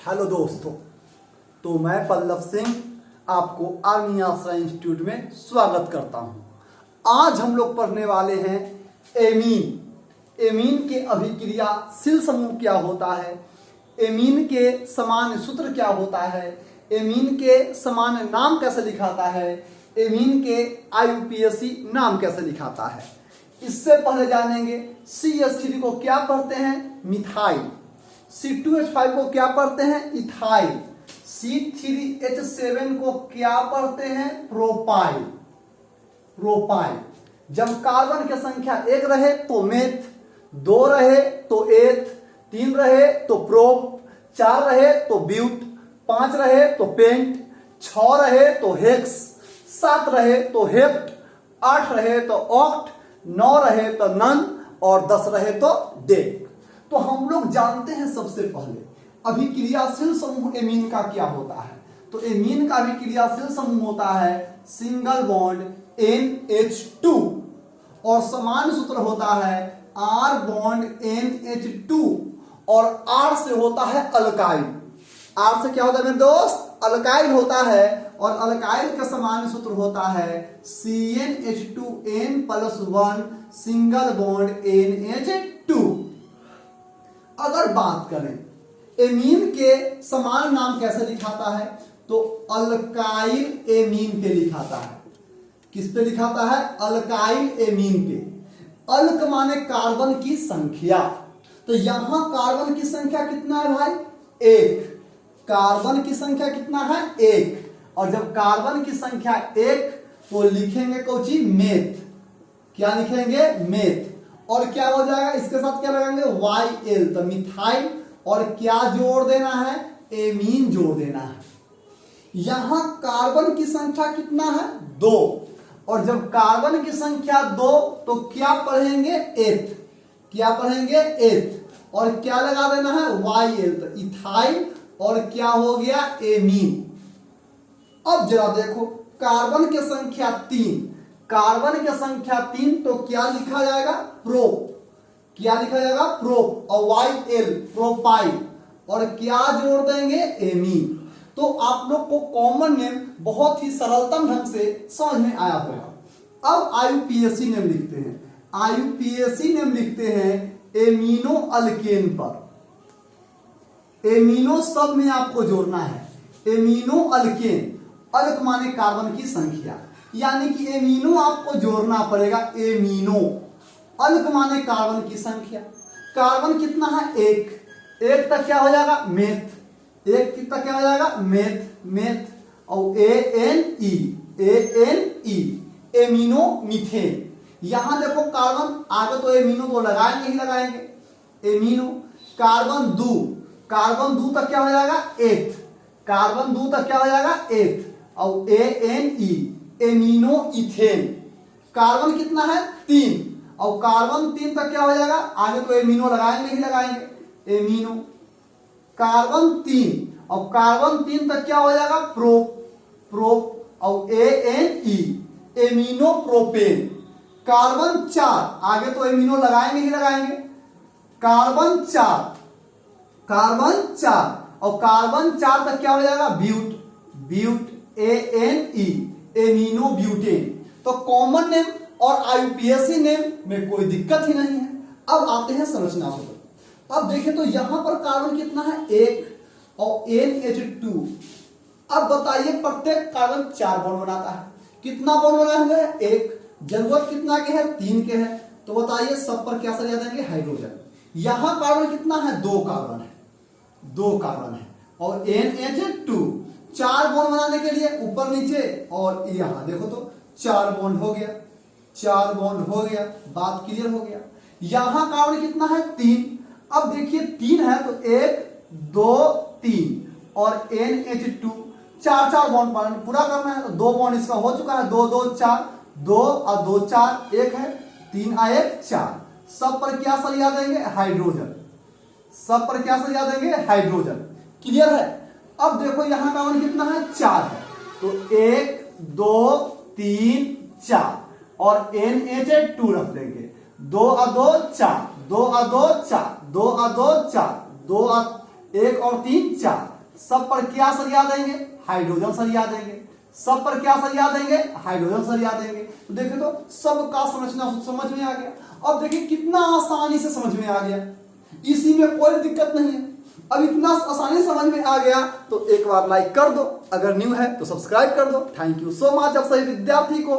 Hello दोस्तों, तो मैं पल्लव सिंह आपको आर्मी आश्रा इंस्टीट्यूट में स्वागत करता हूं। आज हम लोग पढ़ने वाले हैं एमीन। एमीन के अभिक्रियाशील समूह क्या होता है, एमीन के सामान्य सूत्र क्या होता है, एमीन के सामान्य नाम कैसे लिखाता है, एमीन के IUPAC नाम कैसे लिखाता है। इससे पहले जानेंगे CH3 को क्या पढ़ते हैं, मिथाइल। C2H5 को क्या पढ़ते हैं, इथाइल। C3H7 को क्या पढ़ते हैं, प्रोपाइल। प्रोपाइल। जब कार्बन की संख्या 1 रहे तो मेथ, 2 रहे तो एथ, 3 रहे तो प्रोप, 4 रहे तो ब्यूट, 5 रहे तो पेंट, 6 रहे तो हेक्स, 7 रहे तो हेप्ट, 8 रहे तो ऑक्ट, 9 रहे तो नन और 10 रहे तो डेक। तो हम लोग जानते हैं सबसे पहले अभिक्रियाशील समूह एमीन का क्या होता है। तो एमीन का अभिक्रियाशील समूह होता है सिंगल बॉन्ड NH2 और समान सूत्र होता है R बॉन्ड NH2 और R से होता है अल्काइल। R से क्या होता है मेरे दोस्त, अल्काइल होता है और अल्काइल का समान सूत्र होता है CnH2n+1 सिंगल बॉन्ड NH2। अगर बात करें एमीन के समान नाम कैसे लिखाता है, तो अल्काइल एमीन पे लिखाता है। किस पे लिखाता है, अल्काइल एमीन पे। अल्क माने कार्बन की संख्या, तो यहां कार्बन की संख्या कितना है भाई, 1। कार्बन की संख्या कितना है, 1। और जब कार्बन की संख्या 1 तो लिखेंगे कौची, मेथ। क्या लिखेंगे, मेथ। और क्या हो जाएगा, इसके साथ क्या लगाएंगे, YL, तो मिथाइल। और क्या जोड़ देना है, एमीन जोड़ देना है। यहां कार्बन की संख्या कितना है, 2। और जब कार्बन की संख्या 2 तो क्या पढ़ेंगे, एथ। क्या पढ़ेंगे, एथ। और क्या लगा देना है, YL, तो इथाइल। और क्या हो गया, एमीन। अब जरा देखो कार्बन की संख्या 3, कार्बन की संख्या 3 तो क्या लिखा जाएगा, प्रोप। क्या लिखा जाएगा, प्रोप। और YL प्रोपाइल। और क्या जोड़ देंगे, एमीन। तो आप लोग को कॉमन नेम बहुत ही सरलतम ढंग से समझ में आया होगा। अब IUPAC नेम लिखते हैं। IUPAC नेम लिखते हैं एमीनो अल्केन पर। एमीनो सब में आपको जोड़ना है, एमीनो अल्केन। अल्क माने कार्बन की संख्या, यानी कि एमीनो आपको जोड़ना पड़ेगा, एमीनो। अल्क माने कार्बन की संख्या। कार्बन कितना है, 1। 1 तक क्या हो जाएगा, मेथ। 1 तक क्या हो जाएगा, मेथ, मेथ। और ANE, ANE, एमीनो मीथेन। यहां देखो कार्बन आगे तो एमीनो तो लगाएंगे ही लगाएंगे, एमीनो। कार्बन 2, कार्बन 2 तक क्या हो जाएगा, 8। कार्बन 2 तक क्या हो जाएगा, 8। और ANE, एमीनो इथेन। कार्बन कितना है, 3। और कार्बन 3 तक क्या हो जाएगा, आगे तो एमीनो लगाएंगे ही लगाएंगे, एमीनो। कार्बन 3 और कार्बन 3 तक क्या हो जाएगा, प्रोप, प्रोप। और ANE, एमीनो प्रोपेन। कार्बन 4 आगे तो एमीनो लगाएंगे ही लगाएंगे, कार्बन 4, कार्बन 4। और कार्बन 4 तक क्या हो जाएगा, but, but, ANE, amino butane. तो कॉमन नेम और IUPAC नेम में कोई दिक्कत ही नहीं है। अब आते हैं संरचना सूत्र। अब देखें तो यहां पर कार्बन कितना है, 1 और NH2। अब बताइए प्रत्येक कार्बन 4 बॉन्ड बनाता है। कितना बॉन्ड बनाए हुए हैं, 1। जरूरत कितना के है, 3 के है। तो बताइए सब पर क्या सरिया देंगे, हाइड्रोजन। यहां कार्बन कितना है, 2 कार्बन है, 2 कार्बन है। और NH2 4 बॉन्ड बनाने के लिए ऊपर नीचे, और यहां देखो तो 4 बॉन्ड हो गया, 4 बॉन्ड हो गया, बात क्लियर हो गया। यहां कार्बन कितना है, 3। अब देखिए 3 है तो 1 2 3 और NH2 4 बॉन्ड पूरा करना है। तो 2 बॉन्ड इसका हो चुका है, 2 2 4, 2 और 2 4 1 है, 3 और 1 4। सब पर क्या सरिया देंगे, हाइड्रोजन। सब पर क्या सरिया देंगे, हाइड्रोजन। क्लियर है। अब देखो यहां कार्बन कितना है, 4 है। तो 1 2 3 4 और NH2 रख देंगे, 2 और 2 4, 2 और 2 4, 2 और 2 4, 2 और 1 और 3 4। सब पर क्या सरिया देंगे? हाइड्रोजन सरिया देंगे। सब पर क्या सरिया देंगे? हाइड्रोजन सरिया देंगे। तो देखिए तो सबका संरचना समझ में आ गया। अब देखिए कितना आसानी से समझ में आ गया, इसी में कोई दिक्कत नहीं है। अब इतना आसानी समझ में आ गया तो एक बार लाइक कर दो, अगर न्यू है तो सब्सक्राइब कर दो। थैंक यू सो मच आप सभी विद्यार्थी को।